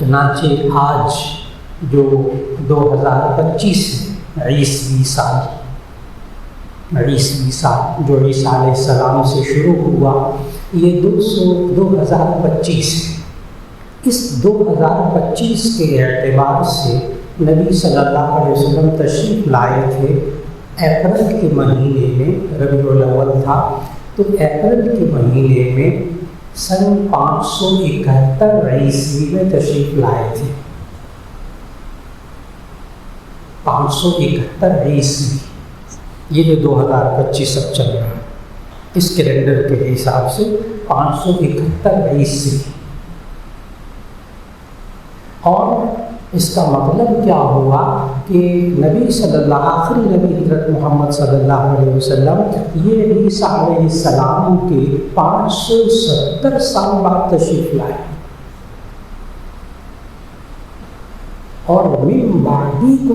چنانچہ آج جو 2025 عیسوی سال جو عیسیٰ علیہ السلام سے شروع ہوا، یہ 2025 اس 2025 کے اعتبار سے نبی صلی اللہ علیہ وسلم تشریف لائے تھے اپریل کے مہینے میں، ربیع الاول تھا، تو اپریل کے مہینے میں سن 571 عیسوی میں تشریف لائے تھے۔ 571 عیسوی، یہ جو 2025 اب چل رہا ہے اس کیلنڈر کے حساب سے 571 عیسوی۔ اور اس کا مطلب کیا ہوا کہ نبی صلی اللہ آخری نبی حضرت محمد صلی اللہ علیہ وسلم یہ عیسیٰ علیہ السلام کے 570 سال بعد تشریف لائے، اور من بعدی کو